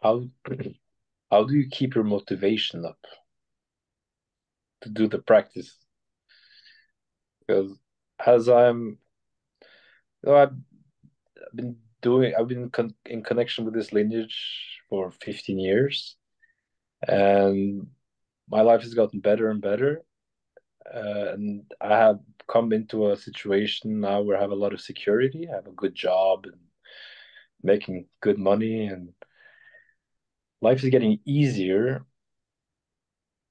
How how do you keep your motivation up to do the practice? Because as I've I've been in connection with this lineage for 15 years, and my life has gotten better and better. And I have come into a situation now where I have a lot of security. I have a good job and making good money, and life is getting easier.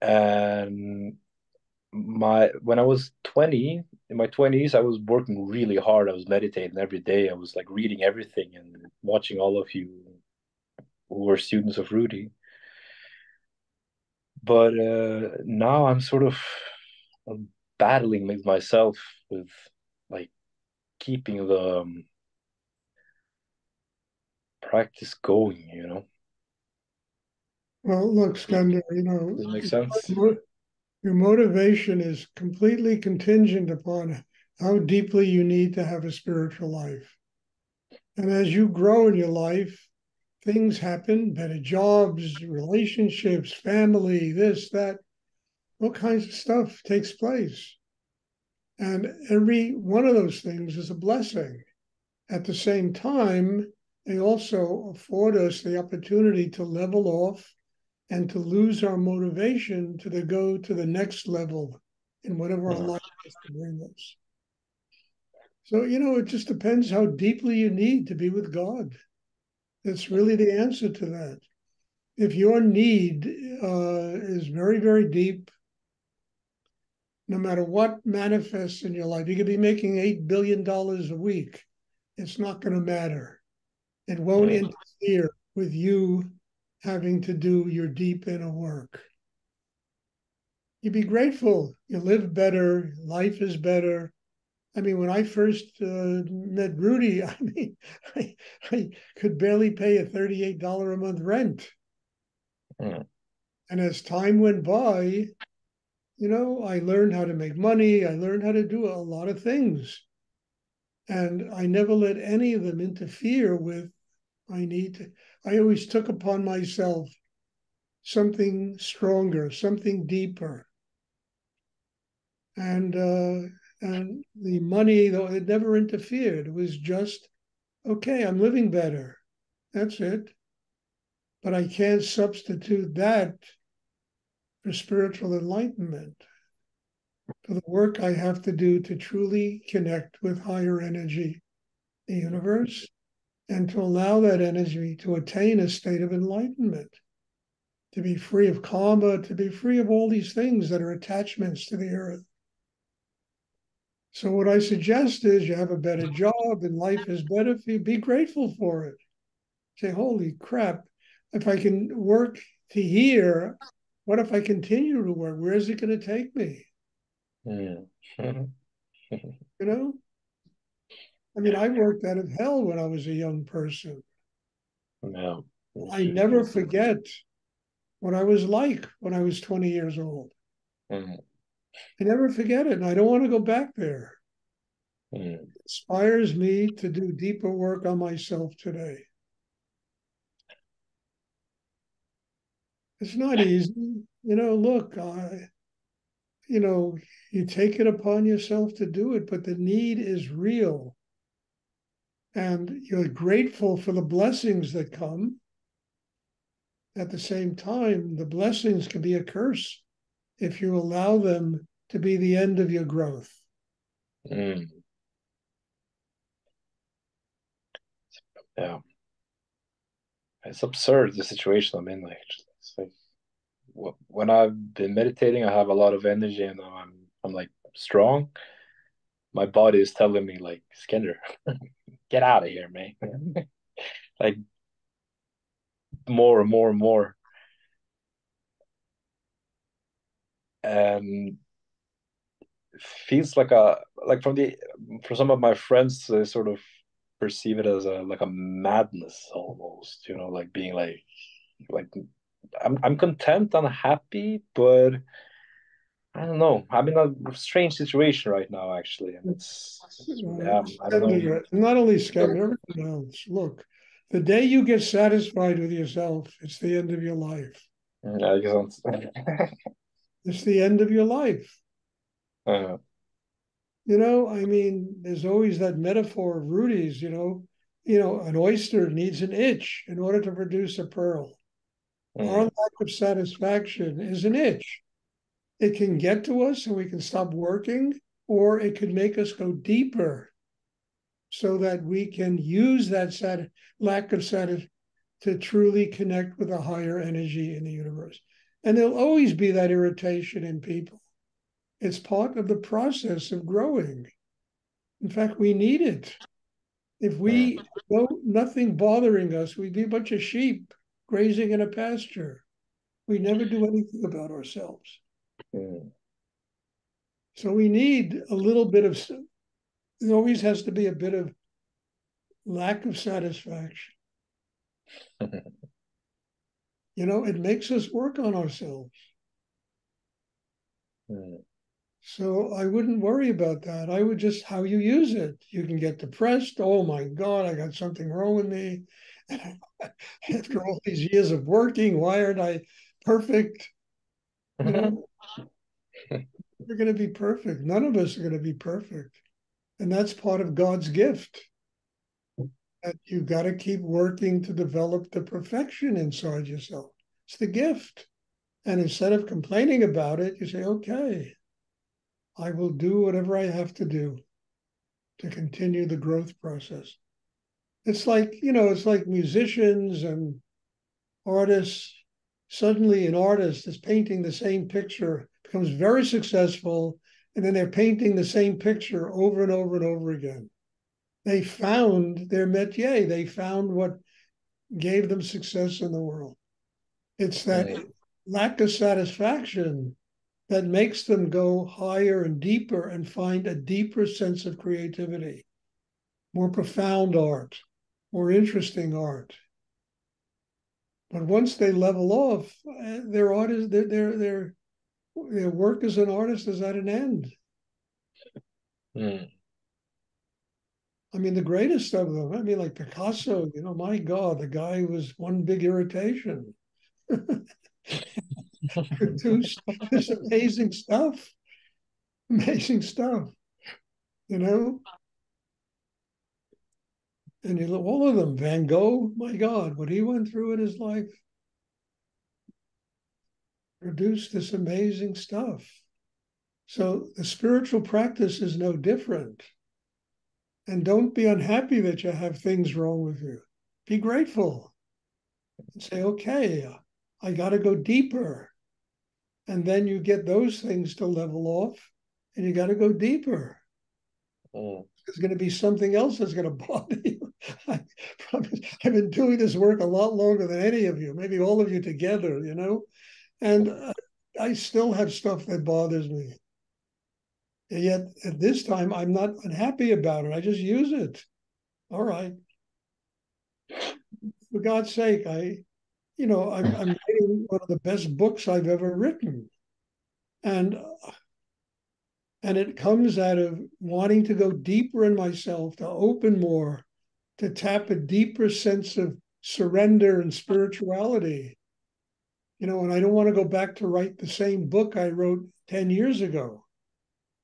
And my when I was 20, in my 20s, I was working really hard. I was meditating every day. I was like reading everything and watching all of you who were students of Rudy. But now I'm sort of battling with myself with like keeping the practice going. Well, look, Skender, Does it make sense? your motivation is completely contingent upon how deeply you need to have a spiritual life. And as you grow in your life, things happen, better jobs, relationships, family, this, that, all kinds of stuff takes place. And every one of those things is a blessing. At the same time, they also afford us the opportunity to level off and to lose our motivation go to the next level in whatever our Mm. life has to bring us. So, it just depends how deeply you need to be with God. That's really the answer to that. If your need is very, very deep, no matter what manifests in your life, you could be making $8 billion a week. It's not going to matter. It won't Mm. interfere with you having to do your deep inner work. You be grateful. You live better. Life is better. I mean, when I first met Rudy, I mean, I could barely pay a $38 a month rent. Mm. And as time went by, I learned how to make money. I learned how to do a lot of things. And I never let any of them interfere with I need to. I always took upon myself something stronger, something deeper. And the money, though, it never interfered. It was just, okay, I'm living better. That's it. But I can't substitute that for spiritual enlightenment, for the work I have to do to truly connect with higher energy, the universe, and to allow that energy to attain a state of enlightenment, to be free of karma, to be free of all these things that are attachments to the earth. So, what I suggest is you have a better job and life is better for you. Be grateful for it. Say, holy crap, if I can work to here, what if I continue to work? Where is it going to take me? Mm. You know, I mean, I worked out of hell when I was a young person. No. I never forget what I was like when I was 20 years old. Mm. I never forget it. And I don't want to go back there. Mm. It inspires me to do deeper work on myself today. It's not easy. Look, you know, you take it upon yourself to do it, but the need is real. And you're grateful for the blessings that come. At the same time, the blessings can be a curse if you allow them to be the end of your growth. Mm. Yeah. It's absurd the situation I'm in. Like, it's like when I've been meditating, I have a lot of energy and I'm like strong. My body is telling me like, Skender, get out of here, man. Like more and more and more. And feels like from some of my friends, they sort of perceive it as a madness almost, like being like I'm content and happy, but I don't know. I'm in a strange situation right now, actually, and it's yeah, I don't know. Skender, not only Skender, everyone else. Look, The day you get satisfied with yourself, it's the end of your life. Ja, ikke sant? It's the end of your life. Uh, I mean, there's always that metaphor of Rudy's, an oyster needs an itch in order to produce a pearl. Our mm, lack of satisfaction is an itch. It can get to us and we can stop working, or it could make us go deeper so that we can use that lack of satisfaction to truly connect with a higher energy in the universe. And there'll always be that irritation in people. It's part of the process of growing. In fact, we need it. If mm, we know nothing bothering us, we'd be a bunch of sheep grazing in a pasture. We never do anything about ourselves. mm. So we need a little bit of, there always has to be a bit of lack of satisfaction. It makes us work on ourselves. Mm, So I wouldn't worry about that. I would just how you use it. You can get depressed. Oh my God, I got something wrong with me. After all these years of working, why aren't I perfect? You know, we're going to be perfect. None of us are going to be perfect. And that's part of God's gift. That you've got to keep working to develop the perfection inside yourself. It's the gift. And instead of complaining about it, you say, okay, I will do whatever I have to do to continue the growth process. It's like musicians and artists. Suddenly, an artist is painting the same picture, becomes very successful, and then they're painting the same picture over and over and over again. They found their métier, they found what gave them success in the world. It's that mm, lack of satisfaction that makes them go higher and deeper and find a deeper sense of creativity, more profound art, more interesting art. But once they level off, their art is their work as an artist is at an end. mm. I mean, the greatest of them. I mean, like Picasso. My God, the guy was one big irritation. Produced this amazing stuff, amazing stuff. You know, and you look all of them. Van Gogh, my God, what he went through in his life, produced this amazing stuff. So the spiritual practice is no different. And don't be unhappy that you have things wrong with you. Be grateful and say, okay, I got to go deeper. And then you get those things to level off and you got to go deeper. Mm. There's going to be something else that's going to bother you. I promise, I've been doing this work a lot longer than any of you, maybe all of you together. And I still have stuff that bothers me. And yet at this time, I'm not unhappy about it. I just use it. All right. For God's sake, I'm writing one of the best books I've ever written. And and it comes out of wanting to go deeper in myself, to open more, to tap a deeper sense of surrender and spirituality. And I don't want to go back to write the same book I wrote 10 years ago.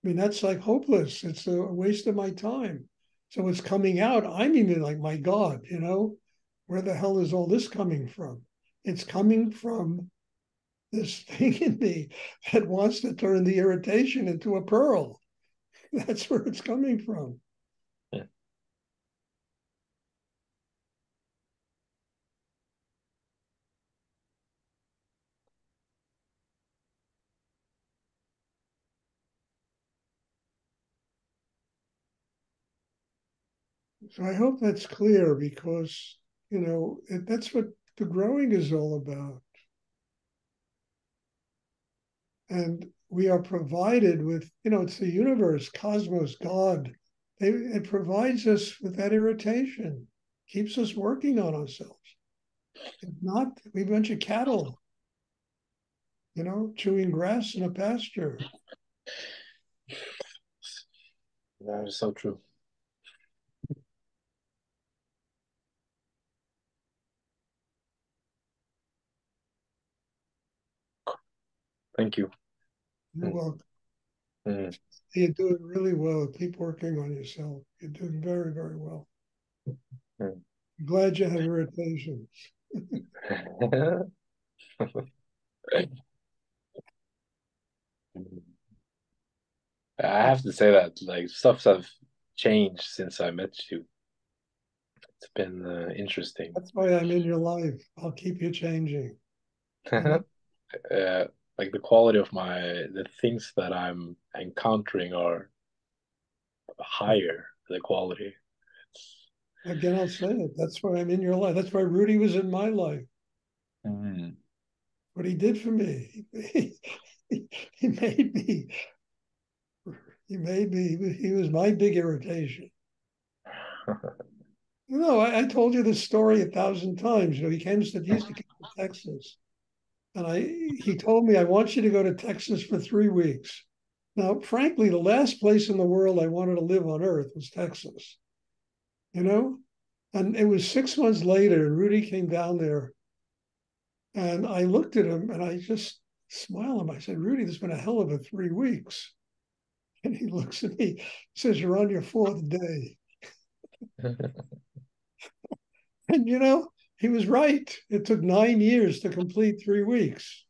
I mean, that's like hopeless. It's a waste of my time. So it's coming out. I'm even like, my God, where the hell is all this coming from? It's coming from this thing in me that wants to turn the irritation into a pearl. That's where it's coming from. Yeah. So I hope that's clear because, that's what the growing is all about. And we are provided with, it's the universe, cosmos, God. It provides us with that irritation, keeps us working on ourselves. If not, we're a bunch of cattle, chewing grass in a pasture. That is so true. Thank you. You're Mm, welcome. mm, You're doing really well. Keep working on yourself. You're doing very, very well. mm. I'm glad you have irritations. I have to say that like stuff have changed since I met you. It's been interesting. That's why I'm in your life. I'll keep you changing. You know, Like the quality of the things that I'm encountering are higher. The quality. It's, again, I'll say it. That's why I'm in your life. That's why Rudy was in my life. mm. What he did for me, he made me. He made me. He was my big irritation. No, I told you this story 1,000 times. He used to come to Texas, and he told me, I want you to go to Texas for 3 weeks. Now, frankly, the last place in the world I wanted to live on earth was Texas, you know? And it was 6 months later, and Rudy came down there, and I looked at him and I just smiled at him. I said, Rudy, this has been a hell of a 3 weeks. And he looks at me, says, you're on your fourth day. And he was right. It took 9 years to complete 3 weeks.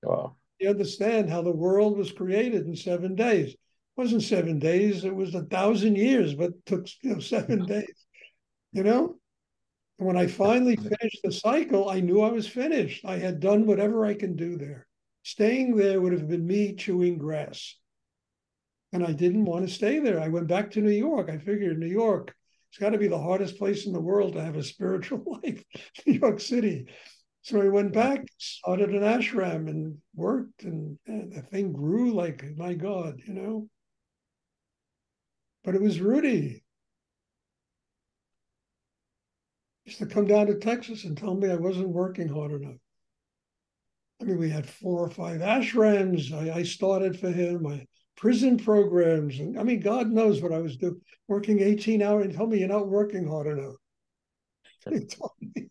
Wow. You understand how the world was created in 7 days. It wasn't 7 days, it was 1,000 years, but it took 7 days, you know? And when I finally finished the cycle, I knew I was finished. I had done whatever I can do there. Staying there would have been me chewing grass. And I didn't want to stay there. I went back to New York. I figured New York, it's got to be the hardest place in the world to have a spiritual life, New York City. So I went back, started an ashram and worked, and the thing grew like, my God. But it was Rudy. He used to come down to Texas and tell me I wasn't working hard enough. I mean, we had 4 or 5 ashrams. I started for him, my prison programs. And I mean, God knows what I was doing, working 18 hours and told me you're not working hard enough. He told me,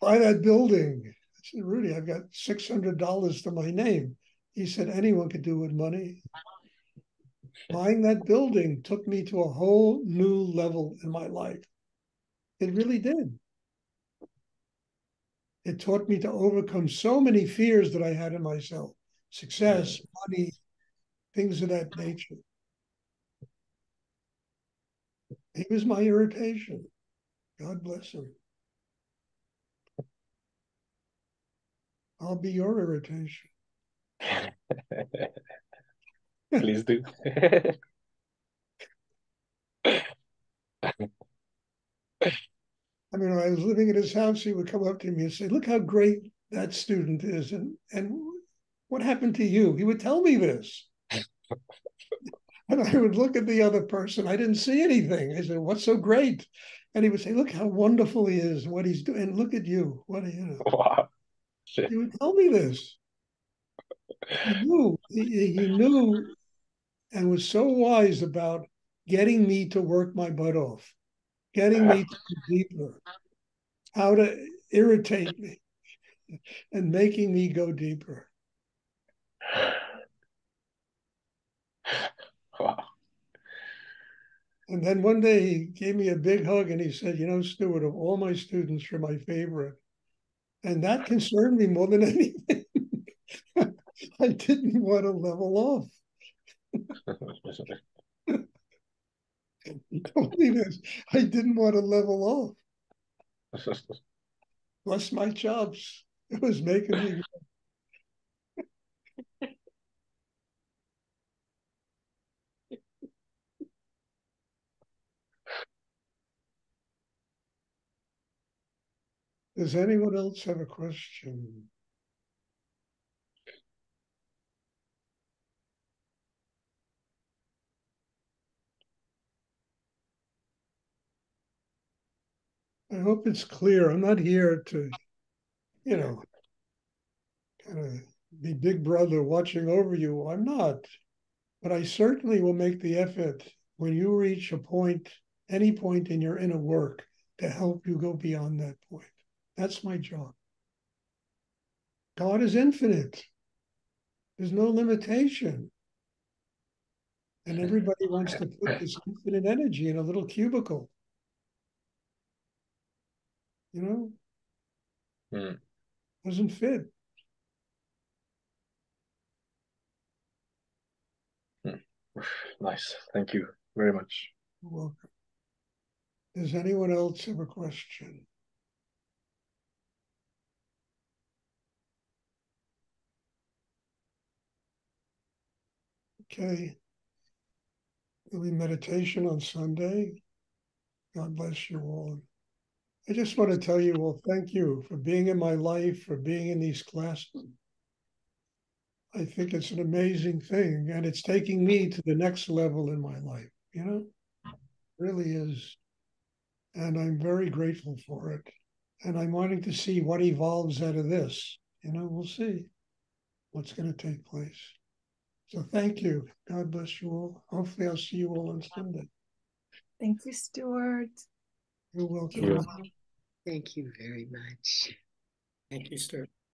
buy that building. I said, Rudy, I've got $600 to my name. He said, anyone could do with money. Buying that building took me to a whole new level in my life. It really did. It taught me to overcome so many fears that I had in myself, success, Mm. money, things of that nature. He was my irritation. God bless him. I'll be your irritation. Please do. I mean, when I was living in his house, he would come up to me and say, look how great that student is. And what happened to you? He would tell me this. And I would look at the other person. I didn't see anything. I said, what's so great? And he would say, look how wonderful he is, what he's doing. And look at you. What do you know? Wow. Shit. He would tell me this. He knew. He knew and was so wise about getting me to work my butt off, getting me to go deeper, how to irritate me and making me go deeper. Wow. And then one day he gave me a big hug and he said, Stuart, of all my students, you're my favorite. And that concerned me more than anything. I didn't want to level off. He told me this. I didn't want to level off. Bless my chops. It was making me. Does anyone else have a question? I hope it's clear. I'm not here to, you know, kind of be big brother watching over you. I'm not. But I certainly will make the effort when you reach a point, any point in your inner work, to help you go beyond that point. That's my job. God is infinite. There's no limitation. And everybody wants to put this infinite energy in a little cubicle. You know, Hmm. doesn't fit. Hmm. Nice. Thank you very much. You're welcome. Does anyone else have a question? Okay. There'll be meditation on Sunday. God bless you all. I just want to tell you, well, thank you for being in my life, for being in these classes. I think it's an amazing thing, and it's taking me to the next level in my life. It really is. And I'm very grateful for it. And I'm wanting to see what evolves out of this. We'll see what's going to take place. So thank you. God bless you all. Hopefully, I'll see you all on Sunday. Thank you, Stuart. You're welcome. You. Thank you very much. Thank you, Stuart.